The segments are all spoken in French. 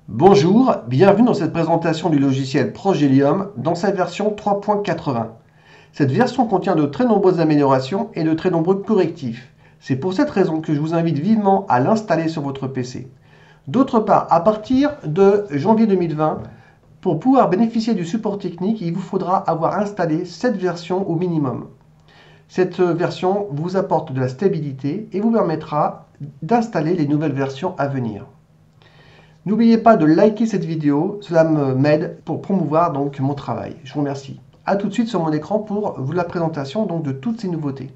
Bonjour, bienvenue dans cette présentation du logiciel Progelium dans sa version 3.80. Cette version contient de très nombreuses améliorations et de très nombreux correctifs. C'est pour cette raison que je vous invite vivement à l'installer sur votre PC. D'autre part, à partir de janvier 2020, pour pouvoir bénéficier du support technique, il vous faudra avoir installé cette version au minimum. Cette version vous apporte de la stabilité et vous permettra d'installer les nouvelles versions à venir. N'oubliez pas de liker cette vidéo, cela m'aide pour promouvoir donc mon travail. Je vous remercie. A tout de suite sur mon écran pour la présentation donc de toutes ces nouveautés.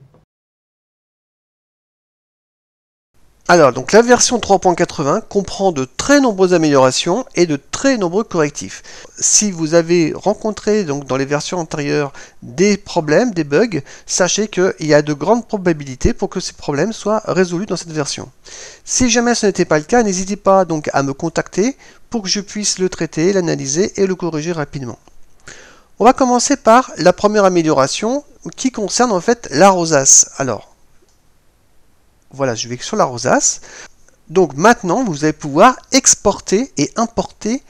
Alors, donc la version 3.80 comprend de très nombreuses améliorations et de très nombreux correctifs. Si vous avez rencontré donc dans les versions antérieures des problèmes, des bugs, sachez qu'il y a de grandes probabilités pour que ces problèmes soient résolus dans cette version. Si jamais ce n'était pas le cas, n'hésitez pas donc à me contacter pour que je puisse le traiter, l'analyser et le corriger rapidement. On va commencer par la première amélioration qui concerne en fait la rosace. Alors, voilà, je vais sur la rosace. Donc maintenant, vous allez pouvoir exporter et importer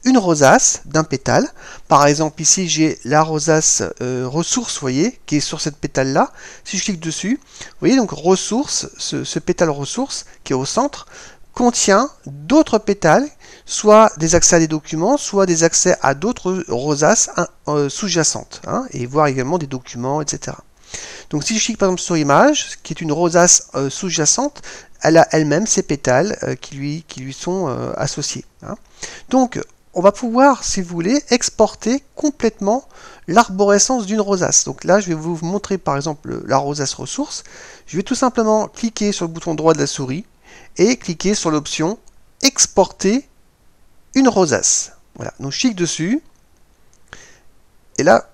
une rosace d'un pétale. Par exemple, ici, j'ai la rosace ressource, vous voyez, qui est sur cette pétale-là. Si je clique dessus, vous voyez, donc ressource, ce pétale ressource qui est au centre, contient d'autres pétales, soit des accès à des documents, soit des accès à d'autres rosaces sous-jacentes, et voir également des documents, etc. Donc si je clique par exemple sur image, qui est une rosace sous-jacente, elle a elle-même ses pétales qui lui sont associés. Donc on va pouvoir, si vous voulez, exporter complètement l'arborescence d'une rosace. Donc là, je vais vous montrer par exemple la rosace ressource. Je vais tout simplement cliquer sur le bouton droit de la souris et cliquer sur l'option exporter une rosace. Voilà, donc je clique dessus. Et là,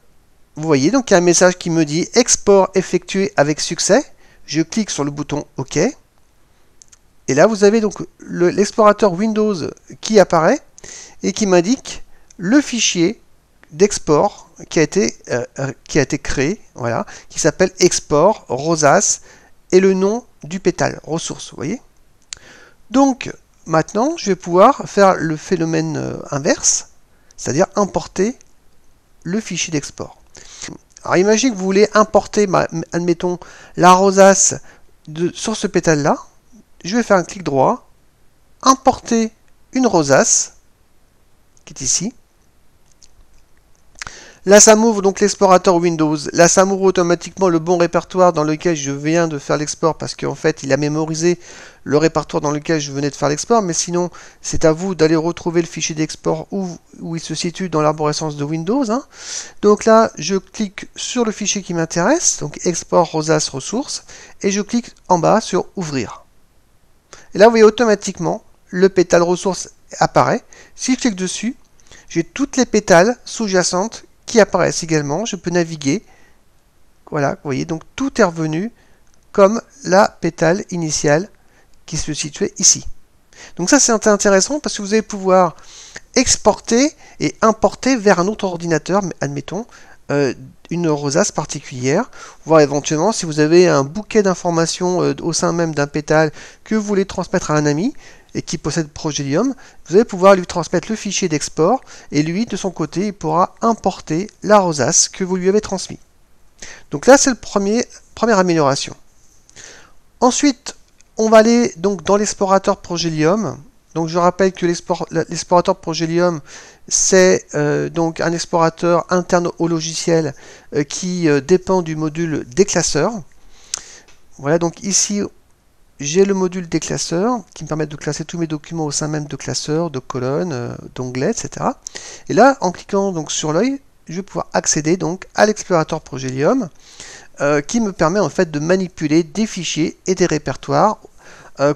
vous voyez, donc il y a un message qui me dit export effectué avec succès. Je clique sur le bouton OK. Et là, vous avez donc l'explorateur Windows qui apparaît et qui m'indique le fichier d'export qui a été créé, voilà, qui s'appelle export rosace et le nom du pétale, ressource, vous voyez. Donc, maintenant, je vais pouvoir faire le phénomène inverse, c'est-à-dire importer le fichier d'export. Alors imaginez que vous voulez importer, admettons, la rosace sur ce pétale-là. Je vais faire un clic droit, importer une rosace, qui est ici. Là, ça m'ouvre donc l'explorateur Windows. Là, ça m'ouvre automatiquement le bon répertoire dans lequel je viens de faire l'export parce qu'en fait, il a mémorisé le répertoire dans lequel je venais de faire l'export. Mais sinon, c'est à vous d'aller retrouver le fichier d'export où il se situe dans l'arborescence de Windows. Donc là, je clique sur le fichier qui m'intéresse, donc export rosace ressources, et je clique en bas sur ouvrir. Et là, vous voyez automatiquement le pétale ressource apparaît. Si je clique dessus, j'ai toutes les pétales sous-jacentes qui apparaissent également. Je peux naviguer. Voilà, vous voyez, donc tout est revenu comme la pétale initiale qui se situait ici. Donc ça, c'est intéressant parce que vous allez pouvoir exporter et importer vers un autre ordinateur, admettons, une rosace particulière, voire éventuellement si vous avez un bouquet d'informations au sein même d'un pétale que vous voulez transmettre à un ami et qui possède Progelium, vous allez pouvoir lui transmettre le fichier d'export et lui, de son côté, il pourra importer la rosace que vous lui avez transmise. Donc là, c'est la première amélioration. Ensuite, on va aller donc dans l'explorateur Progelium. Donc je rappelle que l'explorateur Progelium, c'est donc un explorateur interne au logiciel qui dépend du module déclasseur. Voilà, donc ici, j'ai le module déclasseur qui me permet de classer tous mes documents au sein même de classeurs, de colonnes, d'onglets, etc. Et là, en cliquant donc sur l'œil, je vais pouvoir accéder donc à l'explorateur Progelium qui me permet en fait de manipuler des fichiers et des répertoires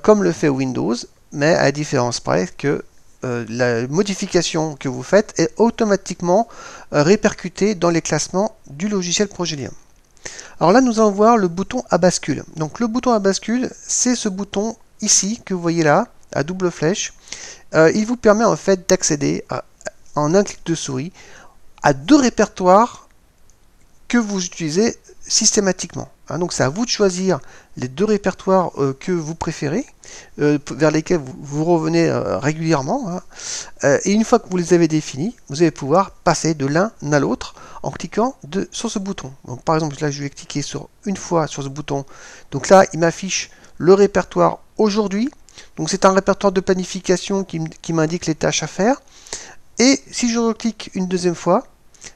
comme le fait Windows, mais à la différence près que la modification que vous faites est automatiquement répercutée dans les classements du logiciel Progelium. Alors là, nous allons voir le bouton à bascule. Donc le bouton à bascule, c'est ce bouton ici que vous voyez là, à double flèche. Il vous permet en fait d'accéder en un clic de souris à deux répertoires que vous utilisez systématiquement. Hein. Donc c'est à vous de choisir les deux répertoires que vous préférez, vers lesquels vous revenez régulièrement. Hein. Et une fois que vous les avez définis, vous allez pouvoir passer de l'un à l'autre en cliquant sur ce bouton. Donc par exemple, là je vais cliquer une fois sur ce bouton. Donc là, il m'affiche le répertoire aujourd'hui. Donc c'est un répertoire de planification qui m'indique les tâches à faire. Et si je reclique une deuxième fois,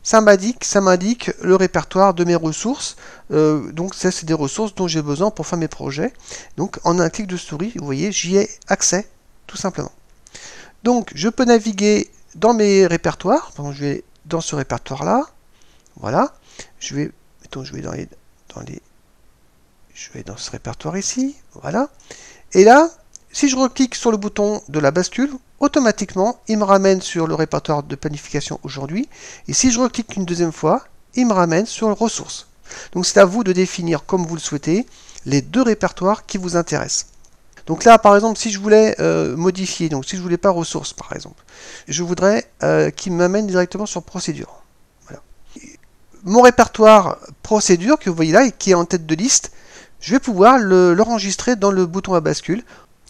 ça m'indique le répertoire de mes ressources. Donc ça, c'est des ressources dont j'ai besoin pour faire mes projets. Donc en un clic de souris, vous voyez, j'y ai accès, tout simplement. Donc je peux naviguer dans mes répertoires. Donc, je vais dans ce répertoire-là. Voilà. Je vais dans ce répertoire ici. Voilà. Et là, si je reclique sur le bouton de la bascule, automatiquement, il me ramène sur le répertoire de planification aujourd'hui. Et si je reclique une deuxième fois, il me ramène sur les ressources. Donc c'est à vous de définir, comme vous le souhaitez, les deux répertoires qui vous intéressent. Donc là, par exemple, si je voulais modifier, donc si je voulais pas ressources, par exemple, je voudrais qu'il m'amène directement sur procédure. Voilà. Mon répertoire procédure, que vous voyez là, et qui est en tête de liste, je vais pouvoir l'enregistrer dans le bouton à bascule.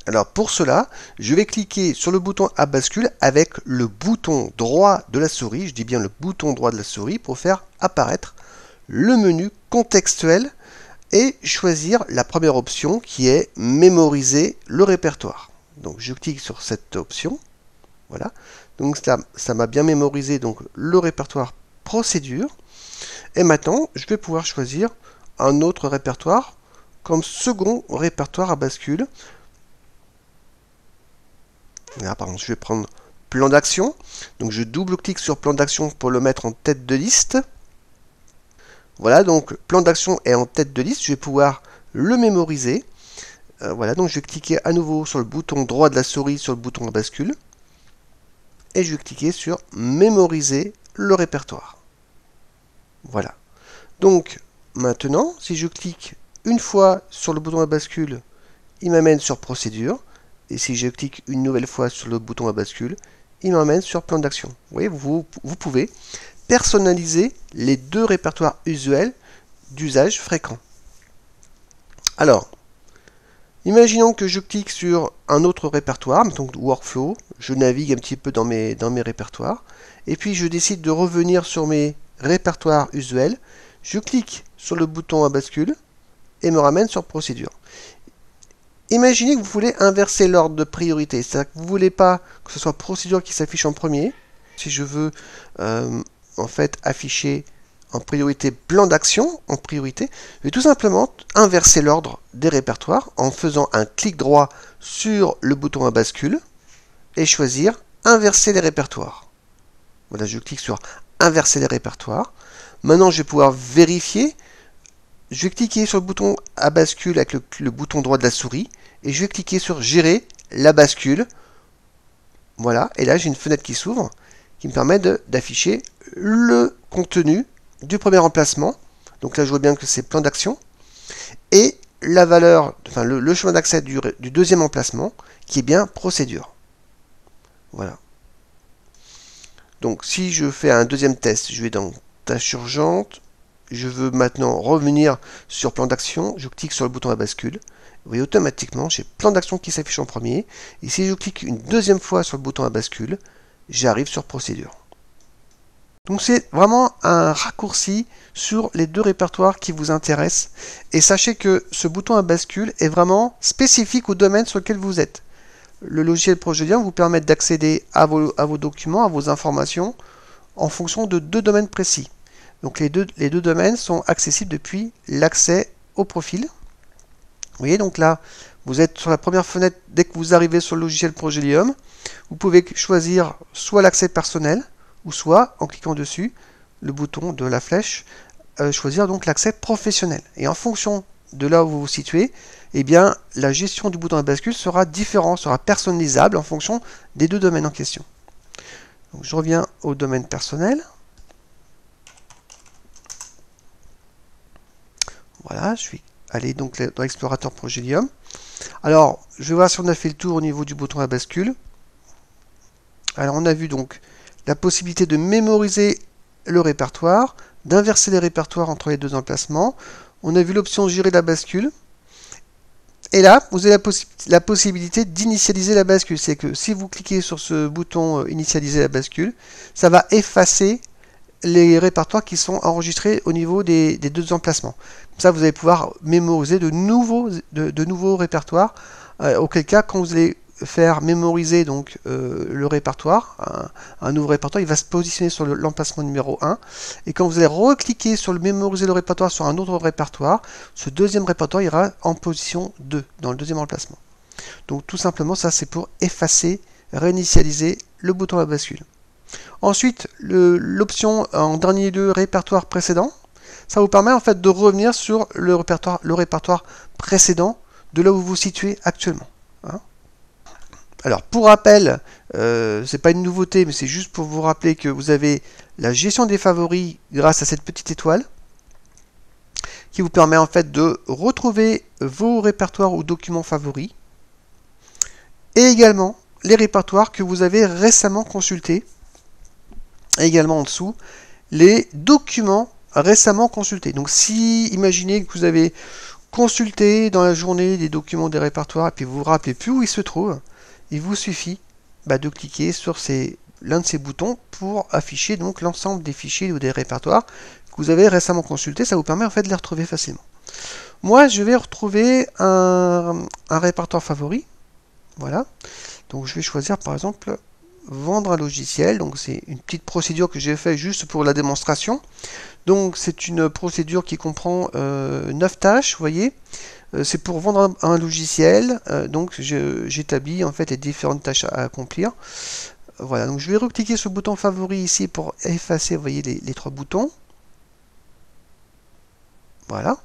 Alors pour cela, je vais cliquer sur le bouton à bascule avec le bouton droit de la souris, je dis bien le bouton droit de la souris, pour faire apparaître le menu contextuel et choisir la première option qui est mémoriser le répertoire. Donc je clique sur cette option, voilà. Donc ça m'a bien mémorisé donc le répertoire procédure. Et maintenant, je vais pouvoir choisir un autre répertoire comme second répertoire à bascule. Là, par exemple, je vais prendre plan d'action. Donc je double-clique sur plan d'action pour le mettre en tête de liste. Voilà, donc plan d'action est en tête de liste. Je vais pouvoir le mémoriser. Voilà, donc je vais cliquer à nouveau sur le bouton droit de la souris sur le bouton à bascule. Et je vais cliquer sur mémoriser le répertoire. Voilà. Donc maintenant, si je clique une fois sur le bouton à bascule, il m'amène sur procédure. Et si je clique une nouvelle fois sur le bouton à bascule, il m'emmène sur plan d'action. Vous voyez, vous pouvez personnaliser les deux répertoires usuels d'usage fréquent. Alors, imaginons que je clique sur un autre répertoire, donc workflow, je navigue un petit peu dans mes répertoires, et puis je décide de revenir sur mes répertoires usuels, je clique sur le bouton à bascule et me ramène sur procédure. Imaginez que vous voulez inverser l'ordre de priorité, c'est-à-dire que vous ne voulez pas que ce soit procédure qui s'affiche en premier. Si je veux en fait afficher en priorité plan d'action en priorité, je vais tout simplement inverser l'ordre des répertoires en faisant un clic droit sur le bouton à bascule et choisir inverser les répertoires. Voilà, je clique sur inverser les répertoires. Maintenant, je vais pouvoir vérifier. Je vais cliquer sur le bouton à bascule avec le bouton droit de la souris et je vais cliquer sur gérer la bascule. Voilà, et là j'ai une fenêtre qui s'ouvre qui me permet d'afficher le contenu du premier emplacement. Donc là je vois bien que c'est plan d'action et la valeur, enfin le chemin d'accès du deuxième emplacement qui est bien procédure. Voilà. Donc si je fais un deuxième test, je vais dans tâches urgentes. Je veux maintenant revenir sur plan d'action, je clique sur le bouton à bascule. Vous voyez, automatiquement, j'ai plan d'action qui s'affiche en premier. Et si je clique une deuxième fois sur le bouton à bascule, j'arrive sur procédure. Donc c'est vraiment un raccourci sur les deux répertoires qui vous intéressent. Et sachez que ce bouton à bascule est vraiment spécifique au domaine sur lequel vous êtes. Le logiciel Progelium vous permet d'accéder à vos documents, à vos informations, en fonction de deux domaines précis. Donc les deux domaines sont accessibles depuis l'accès au profil. Vous voyez, donc là, vous êtes sur la première fenêtre dès que vous arrivez sur le logiciel Progelium. Vous pouvez choisir soit l'accès personnel, ou soit, en cliquant dessus, le bouton de la flèche, choisir donc l'accès professionnel. Et en fonction de là où vous vous situez, eh bien, la gestion du bouton à bascule sera différente, sera personnalisable en fonction des deux domaines en question. Donc, je reviens au domaine personnel. Voilà, je vais aller donc dans l'explorateur Progelium. Alors, je vais voir si on a fait le tour au niveau du bouton à bascule. Alors, on a vu donc la possibilité de mémoriser le répertoire, d'inverser les répertoires entre les deux emplacements. On a vu l'option gérer la bascule. Et là, vous avez la possibilité d'initialiser la bascule. C'est que si vous cliquez sur ce bouton initialiser la bascule, ça va effacer les répertoires qui sont enregistrés au niveau des deux emplacements. Comme ça, vous allez pouvoir mémoriser de nouveaux répertoires, auquel cas, quand vous allez faire mémoriser donc le répertoire, un nouveau répertoire, il va se positionner sur l'emplacement numéro 1, et quand vous allez recliquer sur le mémoriser le répertoire sur un autre répertoire, ce deuxième répertoire ira en position 2, dans le deuxième emplacement. Donc tout simplement, ça c'est pour effacer, réinitialiser le bouton à bascule. Ensuite, l'option en dernier lieu répertoire précédent, ça vous permet en fait de revenir sur le répertoire précédent de là où vous vous situez actuellement. Hein. Alors pour rappel, c'est pas une nouveauté, mais c'est juste pour vous rappeler que vous avez la gestion des favoris grâce à cette petite étoile, qui vous permet en fait de retrouver vos répertoires ou documents favoris, et également les répertoires que vous avez récemment consultés, et également en dessous, les documents récemment consultés. Donc si, imaginez que vous avez consulté dans la journée des documents des répertoires, et puis vous vous rappelez plus où ils se trouvent, il vous suffit de cliquer sur l'un de ces boutons pour afficher donc l'ensemble des fichiers ou des répertoires que vous avez récemment consultés. Ça vous permet en fait de les retrouver facilement. Moi, je vais retrouver un répertoire favori. Voilà. Donc je vais choisir par exemple vendre un logiciel. Donc c'est une petite procédure que j'ai fait juste pour la démonstration. Donc c'est une procédure qui comprend 9 tâches, vous voyez. C'est pour vendre un logiciel, donc j'établis en fait les différentes tâches à accomplir. Voilà, donc je vais recliquer sur le bouton favori ici pour effacer, vous voyez, les 3 boutons. Voilà.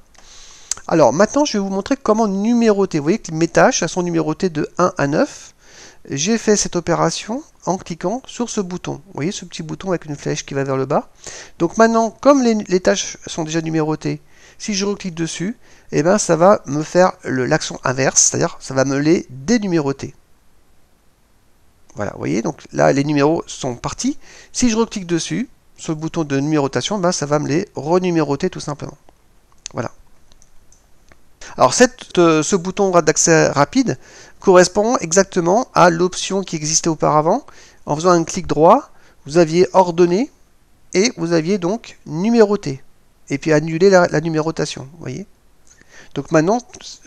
Alors maintenant, je vais vous montrer comment numéroter. Vous voyez que mes tâches elles sont numérotées de 1 à 9. J'ai fait cette opération en cliquant sur ce bouton. Vous voyez ce petit bouton avec une flèche qui va vers le bas. Donc maintenant, comme les tâches sont déjà numérotées, si je reclique dessus, eh ben, ça va me faire l'action inverse, c'est-à-dire ça va me les dénuméroter. Voilà, vous voyez, donc là les numéros sont partis. Si je reclique dessus, sur le bouton de numérotation, ben, ça va me les renuméroter tout simplement. Voilà. Alors ce bouton d'accès rapide correspond exactement à l'option qui existait auparavant. En faisant un clic droit, vous aviez ordonné et vous aviez donc numéroté. Et puis annuler la numérotation, vous voyez. Donc maintenant,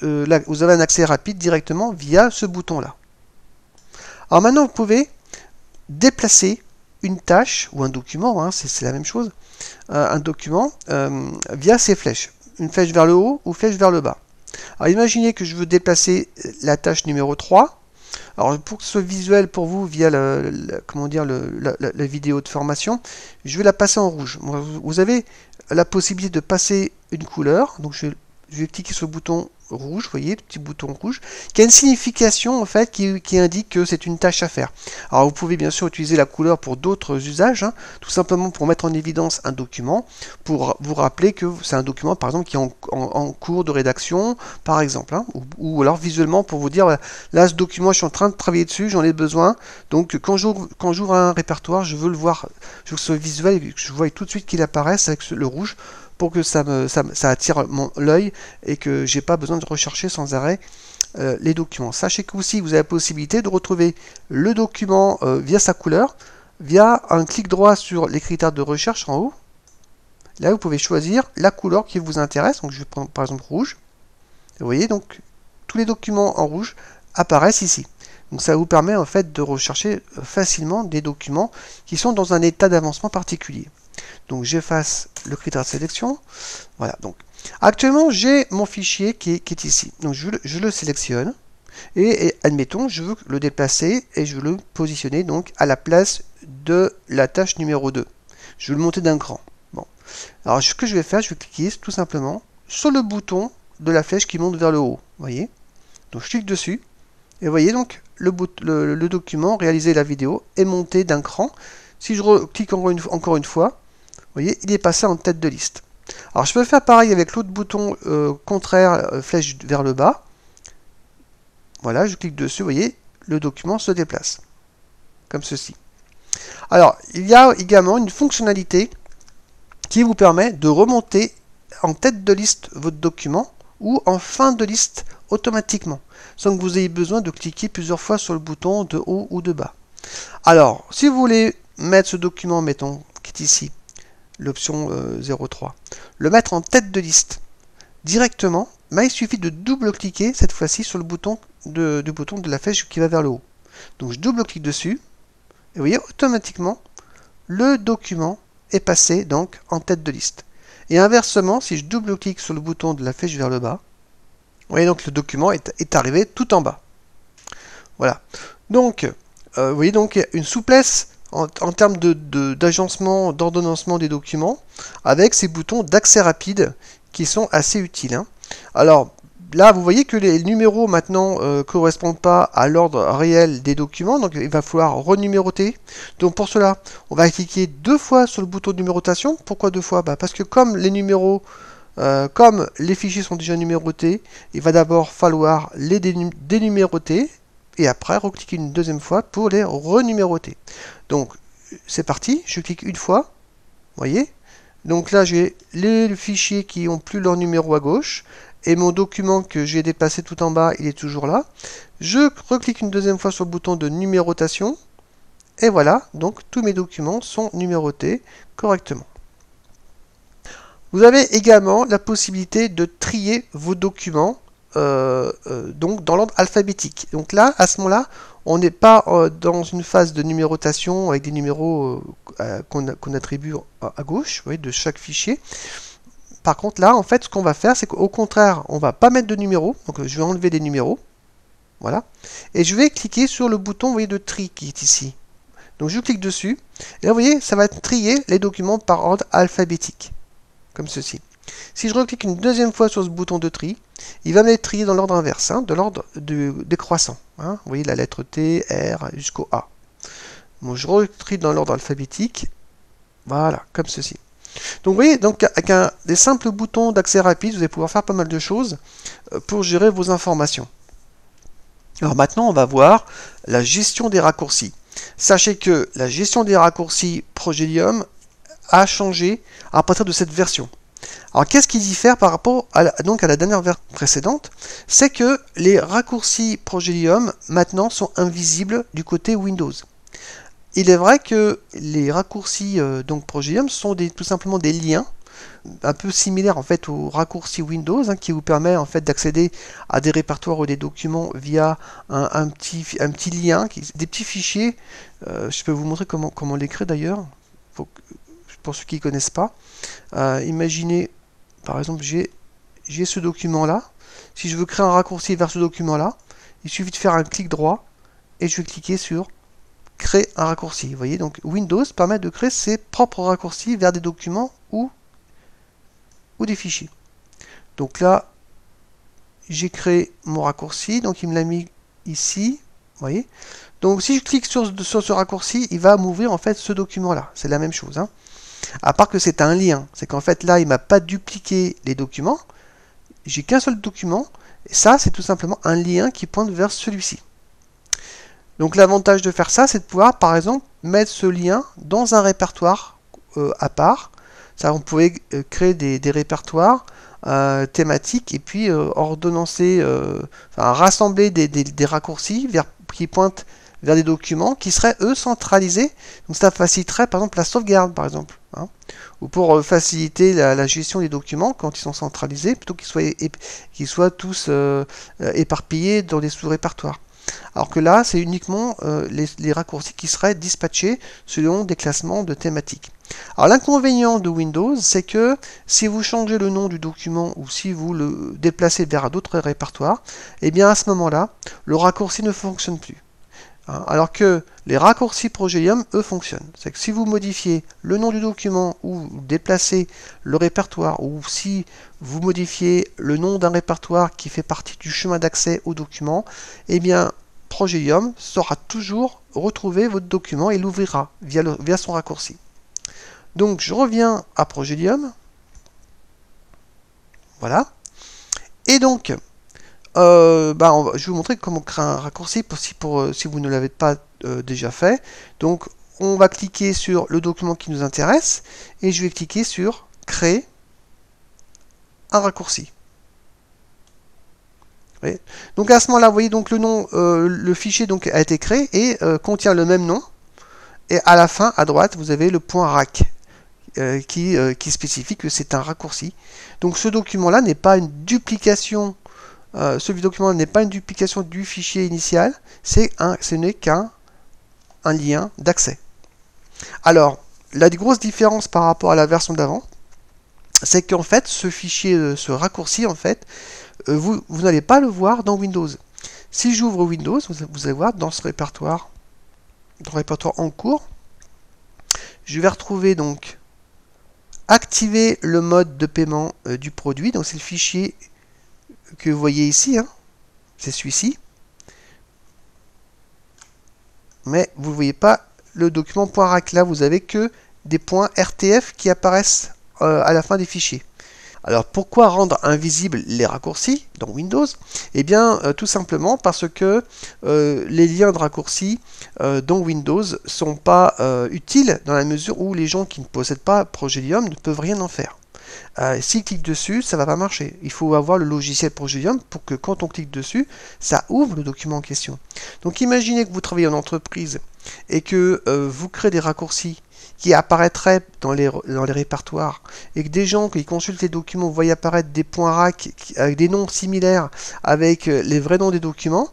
là, vous avez un accès rapide directement via ce bouton-là. Alors maintenant, vous pouvez déplacer une tâche ou un document, hein, c'est la même chose, un document via ces flèches. Une flèche vers le haut ou flèche vers le bas. Alors imaginez que je veux déplacer la tâche numéro 3. Alors pour que ce soit visuel pour vous via la vidéo de formation, je vais la passer en rouge. Vous avez la possibilité de passer une couleur, donc je vais cliquer sur le bouton rouge, vous voyez, le petit bouton rouge, qui a une signification en fait qui indique que c'est une tâche à faire. Alors vous pouvez bien sûr utiliser la couleur pour d'autres usages, hein, tout simplement pour mettre en évidence un document, pour vous rappeler que c'est un document par exemple qui est en cours de rédaction, par exemple, hein, ou alors visuellement pour vous dire, là ce document je suis en train de travailler dessus, j'en ai besoin, donc quand j'ouvre un répertoire, je veux le voir, je veux que ce soit visuel et que je vois tout de suite qu'il apparaisse avec le rouge, pour que ça attire l'œil et que j'ai pas besoin de rechercher sans arrêt les documents. Sachez que aussi vous avez la possibilité de retrouver le document via sa couleur, via un clic droit sur les critères de recherche en haut. Là vous pouvez choisir la couleur qui vous intéresse, donc je vais prendre par exemple rouge. Vous voyez donc tous les documents en rouge apparaissent ici. Donc ça vous permet en fait de rechercher facilement des documents qui sont dans un état d'avancement particulier. Donc j'efface le critère de sélection. Voilà, donc actuellement j'ai mon fichier qui est ici. Donc je le sélectionne et admettons je veux le déplacer et je veux le positionner donc à la place de la tâche numéro 2. Je veux le monter d'un cran. Bon. Alors ce que je vais faire, je vais cliquer tout simplement sur le bouton de la flèche qui monte vers le haut. Vous voyez? Donc je clique dessus et vous voyez donc le document réalisé la vidéo est monté d'un cran. Si je clique encore une fois, vous voyez, il est passé en tête de liste. Alors je peux faire pareil avec l'autre bouton contraire, flèche vers le bas. Voilà, je clique dessus, vous voyez, le document se déplace. Comme ceci. Alors, il y a également une fonctionnalité qui vous permet de remonter en tête de liste votre document ou en fin de liste automatiquement, sans que vous ayez besoin de cliquer plusieurs fois sur le bouton de haut ou de bas. Alors, si vous voulez mettre ce document, mettons, qui est ici, l'option 03, le mettre en tête de liste directement, mais il suffit de double-cliquer cette fois-ci sur le bouton de la flèche qui va vers le haut. Donc je double-clique dessus, et vous voyez, automatiquement, le document est passé donc en tête de liste. Et inversement, si je double-clique sur le bouton de la flèche vers le bas, vous voyez donc le document est arrivé tout en bas. Voilà. Donc, vous voyez donc une souplesse en termes d'agencement, d'ordonnancement des documents, avec ces boutons d'accès rapide qui sont assez utiles. Hein. Alors, là, vous voyez que les numéros maintenant correspondent pas à l'ordre réel des documents, donc il va falloir renuméroter. Donc pour cela, on va cliquer 2 fois sur le bouton de numérotation. Pourquoi 2 fois? Parce que comme les numéros, comme les fichiers sont déjà numérotés, il va d'abord falloir les dénuméroter, et après recliquer une deuxième fois pour les renuméroter. Donc c'est parti, je clique une fois, vous voyez. Donc là j'ai les fichiers qui n'ont plus leur numéro à gauche, et mon document que j'ai déplacé tout en bas, il est toujours là. Je reclique une deuxième fois sur le bouton de numérotation, et voilà, donc tous mes documents sont numérotés correctement. Vous avez également la possibilité de trier vos documents donc dans l'ordre alphabétique. Donc là, à ce moment-là, on n'est pas dans une phase de numérotation avec des numéros qu'on attribue à gauche, vous voyez, de chaque fichier. Par contre, là, en fait, ce qu'on va faire, c'est qu'au contraire, on va pas mettre de numéros. Donc, je vais enlever des numéros. Voilà. Et je vais cliquer sur le bouton, vous voyez, de tri qui est ici. Donc, je clique dessus. Et là, vous voyez, ça va trier les documents par ordre alphabétique. Comme ceci. Si je reclique une deuxième fois sur ce bouton de tri, il va me les trier dans l'ordre inverse, hein, de l'ordre décroissant. Hein. Vous voyez la lettre T, R jusqu'au A. Bon, je retrie dans l'ordre alphabétique. Voilà, comme ceci. Donc vous voyez, donc, avec des simples boutons d'accès rapide, vous allez pouvoir faire pas mal de choses pour gérer vos informations. Alors maintenant, on va voir la gestion des raccourcis. Sachez que la gestion des raccourcis Progelium a changé à partir de cette version. Alors qu'est-ce qui diffère par rapport à la dernière version précédente? C'est que les raccourcis Progelium maintenant sont invisibles du côté Windows. Il est vrai que les raccourcis donc Progelium sont tout simplement des liens un peu similaires en fait aux raccourcis Windows, hein, qui vous permet en fait d'accéder à des répertoires ou des documents via un petit lien, des petits fichiers. Je peux vous montrer comment l'écrire d'ailleurs, pour ceux qui ne connaissent pas. Imaginez par exemple j'ai ce document là. Si je veux créer un raccourci vers ce document là, il suffit de faire un clic droit et je vais cliquer sur créer un raccourci. Vous voyez, donc Windows permet de créer ses propres raccourcis vers des documents ou des fichiers. Donc là, j'ai créé mon raccourci, donc il me l'a mis ici. Vous voyez. Donc si je clique sur ce raccourci, il va m'ouvrir en fait ce document-là. C'est la même chose. Hein. À part que c'est un lien. C'est qu'en fait là, il ne m'a pas dupliqué les documents. J'ai qu'un seul document. Et ça, c'est tout simplement un lien qui pointe vers celui-ci. Donc l'avantage de faire ça, c'est de pouvoir, par exemple, mettre ce lien dans un répertoire à part. Ça, on pouvait créer des répertoires thématiques et puis ordonnancer, rassembler des raccourcis qui pointent vers des documents qui seraient, eux, centralisés. Donc ça faciliterait, par exemple, la sauvegarde, par exemple. Hein, ou pour faciliter la gestion des documents quand ils sont centralisés, plutôt qu'ils soient tous éparpillés dans des sous-répertoires. Alors que là, c'est uniquement les raccourcis qui seraient dispatchés selon des classements de thématiques. Alors l'inconvénient de Windows, c'est que si vous changez le nom du document ou si vous le déplacez vers d'autres répertoires, eh bien à ce moment-là, le raccourci ne fonctionne plus. Alors que les raccourcis Progelium, eux, fonctionnent. C'est que si vous modifiez le nom du document ou déplacez le répertoire, ou si vous modifiez le nom d'un répertoire qui fait partie du chemin d'accès au document, eh bien Progelium saura toujours retrouver votre document et l'ouvrira via son raccourci. Donc je reviens à Progelium. Voilà. Et donc, je vais vous montrer comment créer un raccourci si vous ne l'avez pas déjà fait. Donc on va cliquer sur le document qui nous intéresse et je vais cliquer sur créer un raccourci. Oui. Donc à ce moment-là, vous voyez donc le nom, le fichier donc a été créé et contient le même nom. Et à la fin, à droite, vous avez le point .rac qui spécifie que c'est un raccourci. Donc ce document-là n'est pas une duplication. Ce document n'est pas une duplication du fichier initial. Ce n'est qu'un lien d'accès. Alors, la grosse différence par rapport à la version d'avant, c'est qu'en fait, ce fichier, ce raccourci, en fait, vous n'allez pas le voir dans Windows. Si j'ouvre Windows, vous allez voir dans ce répertoire, dans le répertoire en cours, je vais retrouver donc activer le mode de paiement du produit. Donc c'est le fichier que vous voyez ici, hein, c'est celui-ci. Mais vous ne voyez pas le document .rac. Là, vous avez que des points RTF qui apparaissent à la fin des fichiers. Alors pourquoi rendre invisibles les raccourcis dans Windows? Eh bien tout simplement parce que les liens de raccourcis dans Windows ne sont pas utiles dans la mesure où les gens qui ne possèdent pas Progelium ne peuvent rien en faire. S'ils cliquent dessus, ça ne va pas marcher. Il faut avoir le logiciel Progelium pour que quand on clique dessus, ça ouvre le document en question. Donc imaginez que vous travaillez en entreprise et que vous créez des raccourcis qui apparaîtraient dans les répertoires et que des gens qui consultent les documents voient apparaître des points .rac avec des noms similaires avec les vrais noms des documents,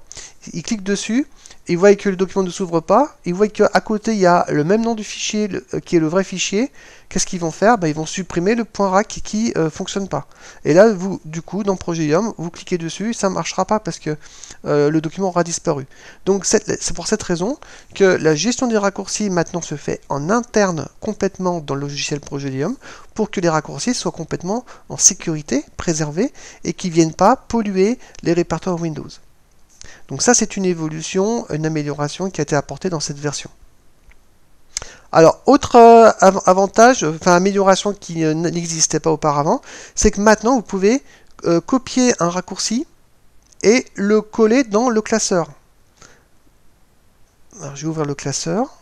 ils cliquent dessus, ils voient que le document ne s'ouvre pas, ils voient qu'à côté il y a le même nom du fichier qui est le vrai fichier. Qu'est-ce qu'ils vont faire? Ils vont supprimer le point .rac qui ne fonctionne pas. Et là, vous, du coup, dans Progelium, vous cliquez dessus, ça ne marchera pas parce que le document aura disparu. Donc c'est pour cette raison que la gestion des raccourcis maintenant se fait en interne complètement dans le logiciel Progelium pour que les raccourcis soient complètement en sécurité, préservés et qu'ils ne viennent pas polluer les répertoires Windows. Donc ça, c'est une évolution, une amélioration qui a été apportée dans cette version. Alors, autre avantage, amélioration qui n'existait pas auparavant, c'est que maintenant, vous pouvez copier un raccourci et le coller dans le classeur. Alors, je vais ouvrir le classeur.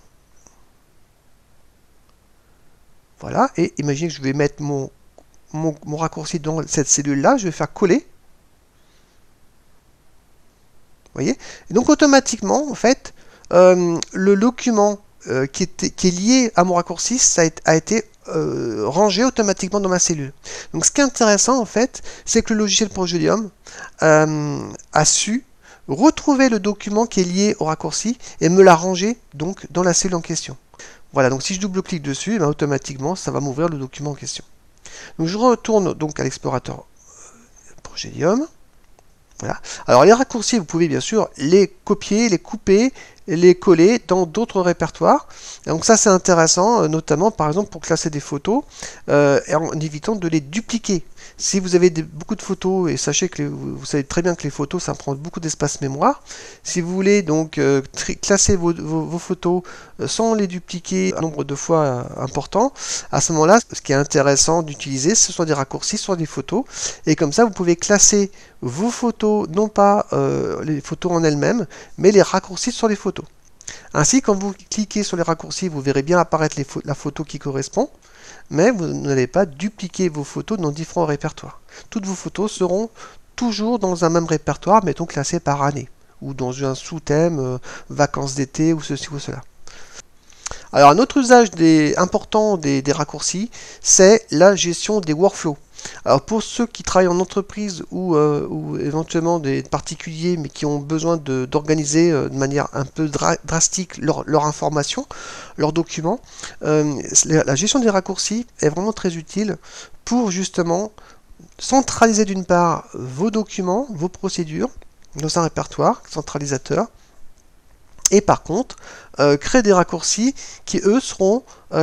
Voilà, et imaginez que je vais mettre mon raccourci dans cette cellule-là, je vais faire coller. Vous voyez? Et donc automatiquement, en fait, le document qui est lié à mon raccourci, ça a été rangé automatiquement dans ma cellule. Donc ce qui est intéressant, en fait, c'est que le logiciel Progelium a su retrouver le document qui est lié au raccourci et me l'a rangé donc dans la cellule en question. Voilà, donc si je double-clique dessus, automatiquement, ça va m'ouvrir le document en question. Donc je retourne donc à l'explorateur Progelium. Voilà. Alors les raccourcis, vous pouvez bien sûr les copier, les couper, les coller dans d'autres répertoires. Et donc ça c'est intéressant, notamment par exemple pour classer des photos, en évitant de les dupliquer. Si vous avez beaucoup de photos, et sachez que vous savez très bien que les photos, ça prend beaucoup d'espace mémoire. Si vous voulez donc classer vos photos sans les dupliquer un nombre de fois important, à ce moment-là, ce qui est intéressant d'utiliser, ce sont des raccourcis sur des photos. Et comme ça, vous pouvez classer vos photos, non pas les photos en elles-mêmes, mais les raccourcis sur les photos. Ainsi, quand vous cliquez sur les raccourcis, vous verrez bien apparaître la photo qui correspond, mais vous n'allez pas dupliquer vos photos dans différents répertoires. Toutes vos photos seront toujours dans un même répertoire, mettons classées par année, ou dans un sous-thème, vacances d'été, ou ceci ou cela. Alors un autre usage important des raccourcis, c'est la gestion des workflows. Alors pour ceux qui travaillent en entreprise ou éventuellement des particuliers mais qui ont besoin d'organiser de manière un peu drastique leur information, leurs documents, la gestion des raccourcis est vraiment très utile pour justement centraliser d'une part vos documents, vos procédures dans un répertoire centralisateur, et par contre créer des raccourcis qui eux seront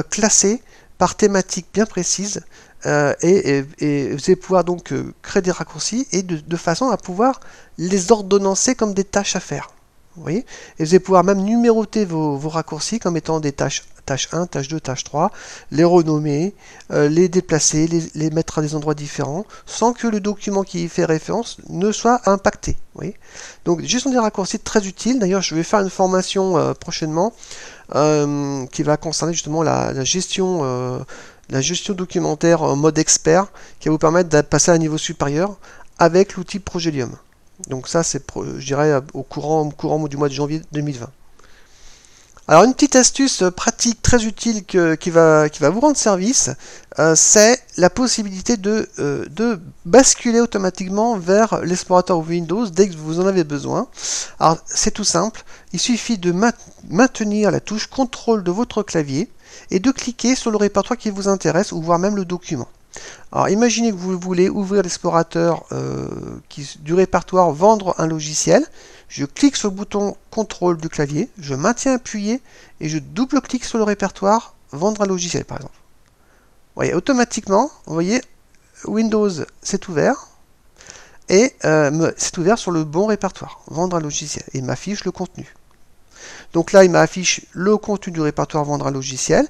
classés par thématique bien précise. Et vous allez pouvoir donc créer des raccourcis et de façon à pouvoir les ordonnancer comme des tâches à faire. Vous voyez? Et vous allez pouvoir même numéroter vos raccourcis comme étant des tâches tâche 1, tâche 2, tâche 3, les renommer, les déplacer, les mettre à des endroits différents, sans que le document qui y fait référence ne soit impacté. Vous voyez, donc gestion des raccourcis très utile. D'ailleurs, je vais faire une formation prochainement qui va concerner justement la gestion documentaire en mode expert, qui va vous permettre de passer à un niveau supérieur avec l'outil Progelium. Donc ça, c'est, je dirais, au courant du mois de janvier 2020. Alors une petite astuce pratique très utile qui va vous rendre service, c'est la possibilité de basculer automatiquement vers l'explorateur Windows dès que vous en avez besoin. Alors c'est tout simple, il suffit de maintenir la touche contrôle de votre clavier et de cliquer sur le répertoire qui vous intéresse ou voire même le document. Alors imaginez que vous voulez ouvrir l'explorateur du répertoire vendre un logiciel. Je clique sur le bouton contrôle du clavier, je maintiens appuyé et je double-clique sur le répertoire vendre un logiciel par exemple. Vous voyez, automatiquement, vous voyez, Windows s'est ouvert et c'est ouvert sur le bon répertoire, vendre un logiciel, et m'affiche le contenu. Donc là, il m'affiche le contenu du répertoire vendre un logiciel.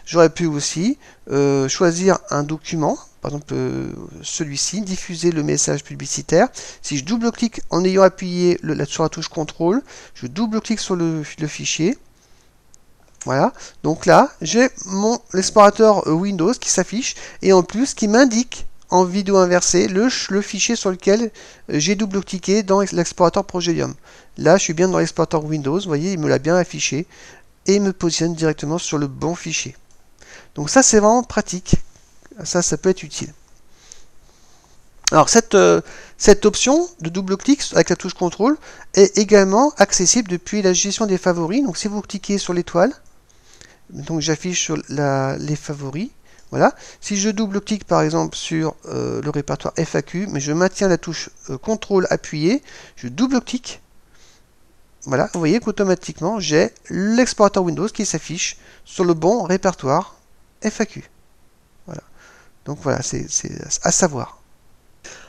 J'aurais pu aussi choisir un document, par exemple celui-ci, diffuser le message publicitaire. Si je double-clique en ayant appuyé sur la touche contrôle, je double-clique sur le fichier. Voilà, donc là, j'ai mon explorateur Windows qui s'affiche et en plus qui m'indique en vidéo inversée le fichier sur lequel j'ai double-cliqué dans l'explorateur Progelium. Là, je suis bien dans l'explorateur Windows, vous voyez, il me l'a bien affiché et il me positionne directement sur le bon fichier. Donc ça, c'est vraiment pratique. Ça peut être utile. Alors, cette option de double-clic avec la touche contrôle est également accessible depuis la gestion des favoris. Donc, si vous cliquez sur l'étoile, donc j'affiche sur les favoris. Voilà. Si je double-clique par exemple sur le répertoire FAQ, mais je maintiens la touche contrôle appuyée, je double-clique. Voilà, vous voyez qu'automatiquement j'ai l'explorateur Windows qui s'affiche sur le bon répertoire FAQ. Voilà. Donc voilà, c'est à savoir.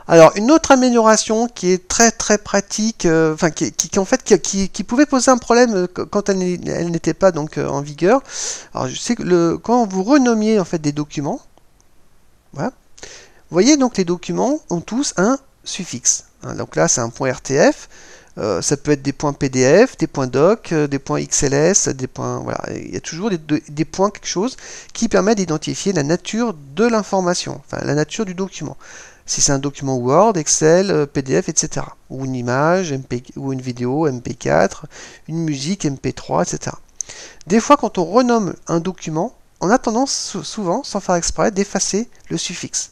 Alors une autre amélioration qui est très pratique, qui pouvait poser un problème quand elle n'était pas donc en vigueur. Alors je sais que quand vous renommiez en fait des documents, voilà, vous voyez donc les documents ont tous un suffixe. Donc là c'est un point .rtf, ça peut être des points PDF, des points doc, des points XLS, des points, voilà, il y a toujours des points quelque chose qui permet d'identifier la nature de l'information, enfin la nature du document. Si c'est un document Word, Excel, PDF, etc. Ou une image, ou une vidéo, MP4, une musique, MP3, etc. Des fois, quand on renomme un document, on a tendance souvent, sans faire exprès, d'effacer le suffixe.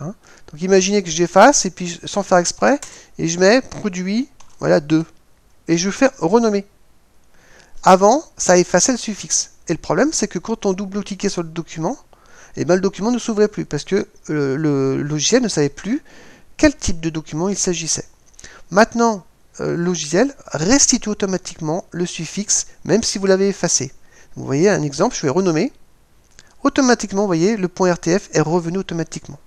Hein, donc imaginez que j'efface, et puis sans faire exprès, et je mets produit, voilà, 2. Et je fais renommer. Avant, ça effaçait le suffixe. Et le problème, c'est que quand on double-cliquait sur le document, et bien le document ne s'ouvrait plus parce que le logiciel ne savait plus quel type de document il s'agissait. Maintenant, le logiciel restitue automatiquement le suffixe même si vous l'avez effacé. Vous voyez un exemple, je vais renommer. Automatiquement, vous voyez, le point .rtf est revenu automatiquement.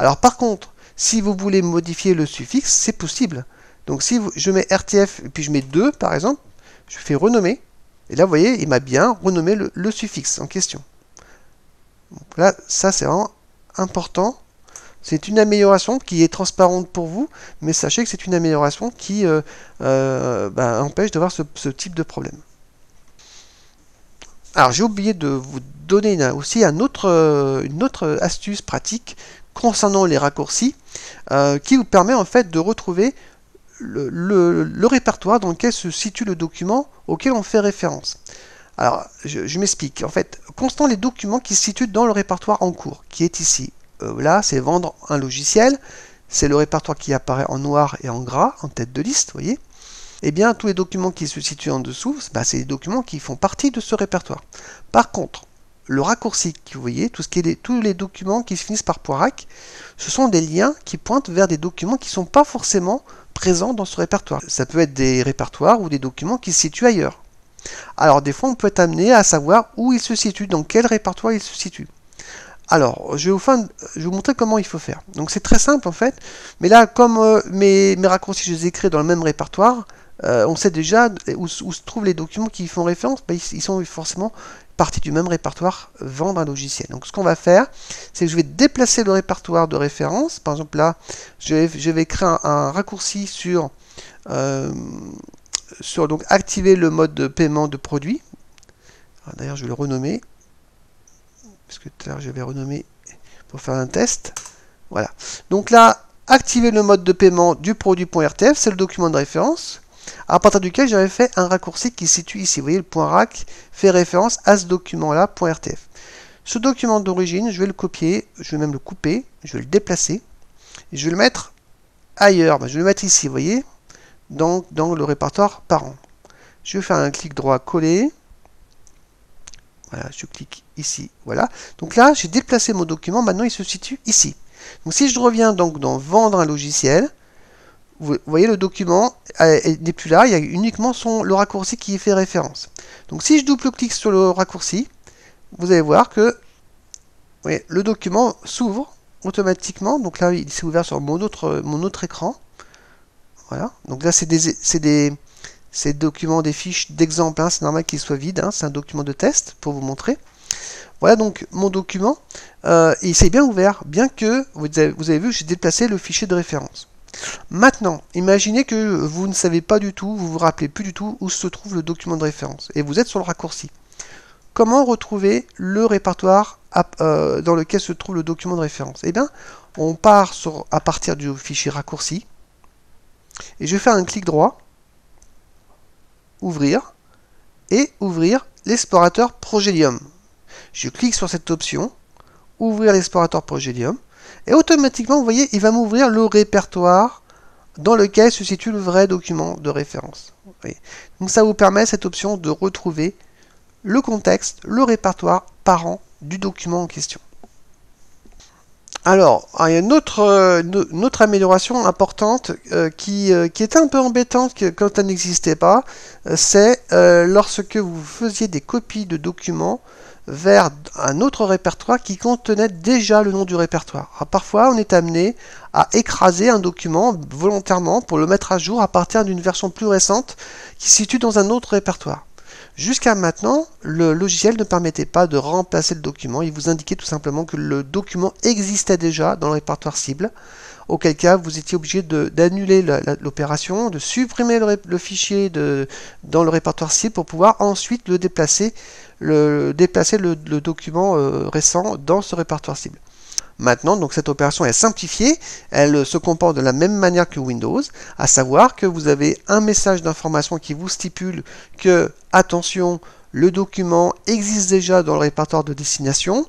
Alors par contre, si vous voulez modifier le suffixe, c'est possible. Donc si je mets RTF et puis je mets 2 par exemple, je fais renommer. Et là, vous voyez, il m'a bien renommé le suffixe en question. Donc là, ça c'est vraiment important. C'est une amélioration qui est transparente pour vous, mais sachez que c'est une amélioration qui empêche d'avoir ce type de problème. Alors j'ai oublié de vous donner aussi une autre astuce pratique concernant les raccourcis qui vous permet en fait de retrouver le répertoire dans lequel se situe le document auquel on fait référence. Alors, je m'explique. En fait, constant les documents qui se situent dans le répertoire en cours, qui est ici. Là, c'est vendre un logiciel. C'est le répertoire qui apparaît en noir et en gras, en tête de liste, vous voyez. Eh bien, tous les documents qui se situent en dessous, c'est les documents qui font partie de ce répertoire. Par contre, le raccourci que vous voyez, tous les documents qui se finissent par .rac, ce sont des liens qui pointent vers des documents qui ne sont pas forcément présents dans ce répertoire. Ça peut être des répertoires ou des documents qui se situent ailleurs. Alors des fois on peut être amené à savoir où il se situe, dans quel répertoire il se situe. Alors je vais vous montrer comment il faut faire. Donc c'est très simple en fait, mais là comme mes raccourcis je les ai créés dans le même répertoire, on sait déjà où se trouvent les documents qui y font référence. Ben, ils sont forcément partie du même répertoire vendre un logiciel. Donc ce qu'on va faire, c'est que je vais déplacer le répertoire de référence. Par exemple là, je vais créer un raccourci sur donc activer le mode de paiement de produit. D'ailleurs, je vais le renommer, parce que tout à l'heure j'avais renommé pour faire un test. Voilà. Donc là, activer le mode de paiement du produit.rtf, c'est le document de référence, à partir duquel j'avais fait un raccourci qui se situe ici. Vous voyez, le point .rac fait référence à ce document-là, .rtf. Ce document d'origine, je vais le copier, je vais même le couper, je vais le déplacer, et je vais le mettre ailleurs. Ben, je vais le mettre ici, vous voyez, dans le répertoire parent. Je vais faire un clic droit coller. Voilà, je clique ici, voilà. Donc là, j'ai déplacé mon document, maintenant il se situe ici. Donc si je reviens donc dans vendre un logiciel, vous voyez le document n'est plus là, il y a uniquement le raccourci qui y fait référence. Donc si je double-clique sur le raccourci, vous allez voir que le document s'ouvre automatiquement. Donc là, il s'est ouvert sur mon autre écran. Voilà. Donc là, c'est des documents, des fiches d'exemple, hein, c'est normal qu'il soit vide, hein, c'est un document de test pour vous montrer. Voilà donc mon document, il s'est bien ouvert, bien que, vous avez vu, j'ai déplacé le fichier de référence. Maintenant, imaginez que vous ne savez pas du tout, vous vous rappelez plus du tout où se trouve le document de référence, et vous êtes sur le raccourci. Comment retrouver le répertoire dans lequel se trouve le document de référence? Eh bien, on part à partir du fichier raccourci, et je vais faire un clic droit, ouvrir, et ouvrir l'explorateur Progelium. Je clique sur cette option, ouvrir l'explorateur Progelium, et automatiquement, vous voyez, il va m'ouvrir le répertoire dans lequel se situe le vrai document de référence. Donc ça vous permet, cette option, de retrouver le contexte, le répertoire parent du document en question. Alors, il y a une autre amélioration importante qui était un peu embêtante quand elle n'existait pas, c'est lorsque vous faisiez des copies de documents vers un autre répertoire qui contenait déjà le nom du répertoire. Alors, parfois, on est amené à écraser un document volontairement pour le mettre à jour à partir d'une version plus récente qui se situe dans un autre répertoire. Jusqu'à maintenant, le logiciel ne permettait pas de remplacer le document, il vous indiquait tout simplement que le document existait déjà dans le répertoire cible, auquel cas vous étiez obligé d'annuler l'opération, de supprimer le fichier dans le répertoire cible pour pouvoir ensuite déplacer le document récent dans ce répertoire cible. Maintenant, donc cette opération est simplifiée, elle se comporte de la même manière que Windows, à savoir que vous avez un message d'information qui vous stipule que, attention, le document existe déjà dans le répertoire de destination,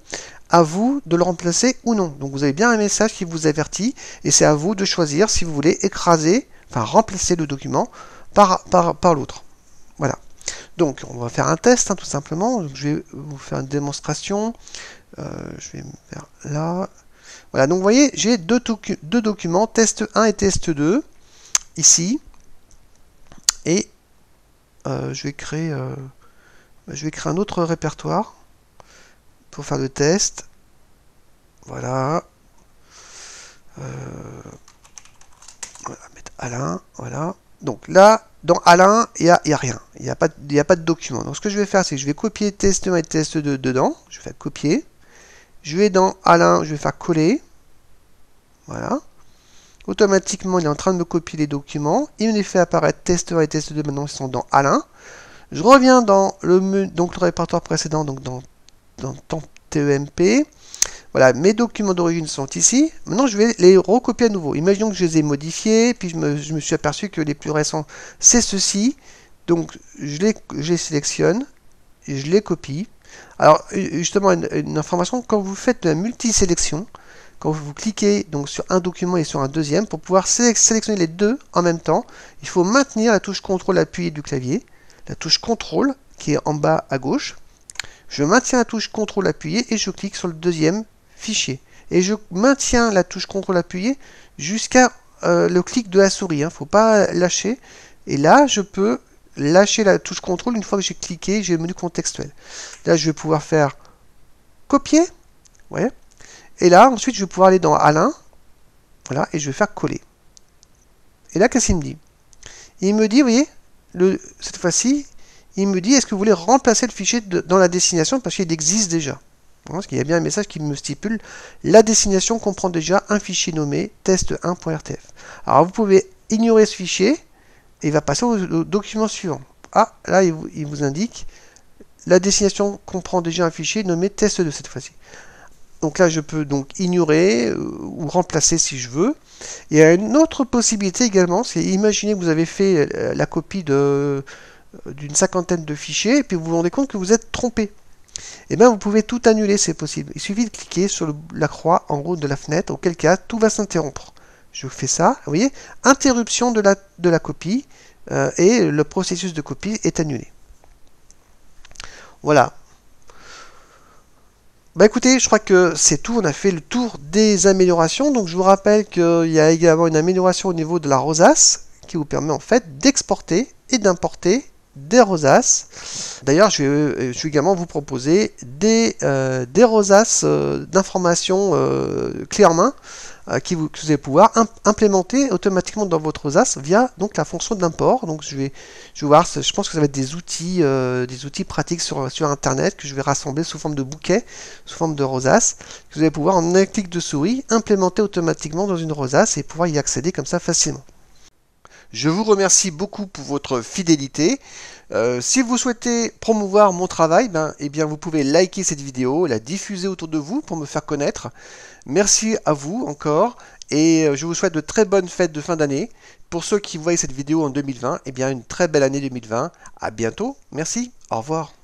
à vous de le remplacer ou non. Donc vous avez bien un message qui vous avertit, et c'est à vous de choisir si vous voulez écraser, enfin remplacer le document par l'autre. Voilà. Donc on va faire un test, hein, tout simplement. Donc, je vais vous faire une démonstration. Je vais me faire là. Voilà, donc vous voyez, j'ai deux documents, test 1 et test 2, ici. Et je vais créer un autre répertoire pour faire le test. Voilà. On va mettre Alain, voilà. Donc là, dans Alain, il n'y a rien. Il n'y a pas de document. Donc ce que je vais faire, c'est que je vais copier test 1 et test 2 dedans. Je vais faire copier. Je vais dans Alain, je vais faire coller. Voilà. Automatiquement, il est en train de me copier les documents. Il me les fait apparaître test 1 et test 2. Maintenant, ils sont dans Alain. Je reviens dans le répertoire précédent, donc dans TEMP. Voilà, mes documents d'origine sont ici. Maintenant, je vais les recopier à nouveau. Imaginons que je les ai modifiés, puis je me suis aperçu que les plus récents, c'est ceux-ci. Donc, je les sélectionne, et je les copie. Alors, justement, une information, quand vous faites la multisélection, quand vous cliquez donc sur un document et sur un deuxième, pour pouvoir sélectionner les deux en même temps, il faut maintenir la touche CTRL appuyée du clavier, la touche CTRL qui est en bas à gauche. Je maintiens la touche CTRL appuyée et je clique sur le deuxième fichier. Et je maintiens la touche CTRL appuyée jusqu'à le clic de la souris. Il ne faut pas lâcher. Et là, je peux lâcher la touche CTRL une fois que j'ai cliqué, j'ai le menu contextuel. Là, je vais pouvoir faire copier. Ouais. Et là, ensuite, je vais pouvoir aller dans Alain. Voilà, et je vais faire coller. Et là, qu'est-ce qu'il me dit? Il me dit, vous voyez, cette fois-ci, il me dit est-ce que vous voulez remplacer le fichier dans la destination parce qu'il existe déjà. Parce qu'il y a bien un message qui me stipule la destination comprend déjà un fichier nommé test1.rtf. Alors vous pouvez ignorer ce fichier et il va passer au document suivant. Ah, là il vous indique la destination comprend déjà un fichier nommé test2 cette fois-ci. Donc là je peux donc ignorer ou remplacer si je veux. Il y a une autre possibilité également, c'est imaginer que vous avez fait la copie d'une cinquantaine de fichiers et puis vous vous rendez compte que vous êtes trompé. Et bien vous pouvez tout annuler, c'est possible. Il suffit de cliquer sur la croix en haut de la fenêtre, auquel cas tout va s'interrompre. Je fais ça, vous voyez, interruption de la copie, et le processus de copie est annulé. Voilà. Bah écoutez, je crois que c'est tout, on a fait le tour des améliorations. Donc je vous rappelle qu'il y a également une amélioration au niveau de la rosace, qui vous permet en fait d'exporter et d'importer des rosaces. D'ailleurs, je vais également vous proposer des rosaces d'information clé en main que vous allez pouvoir implémenter automatiquement dans votre rosace via donc la fonction d'import. Donc je vais voir, je pense que ça va être des outils pratiques sur internet que je vais rassembler sous forme de bouquet, sous forme de rosace, que vous allez pouvoir en un clic de souris implémenter automatiquement dans une rosace et pouvoir y accéder comme ça facilement. Je vous remercie beaucoup pour votre fidélité. Si vous souhaitez promouvoir mon travail, eh bien vous pouvez liker cette vidéo, la diffuser autour de vous pour me faire connaître. Merci à vous encore et je vous souhaite de très bonnes fêtes de fin d'année. Pour ceux qui voient cette vidéo en 2020, eh bien une très belle année 2020. À bientôt. Merci. Au revoir.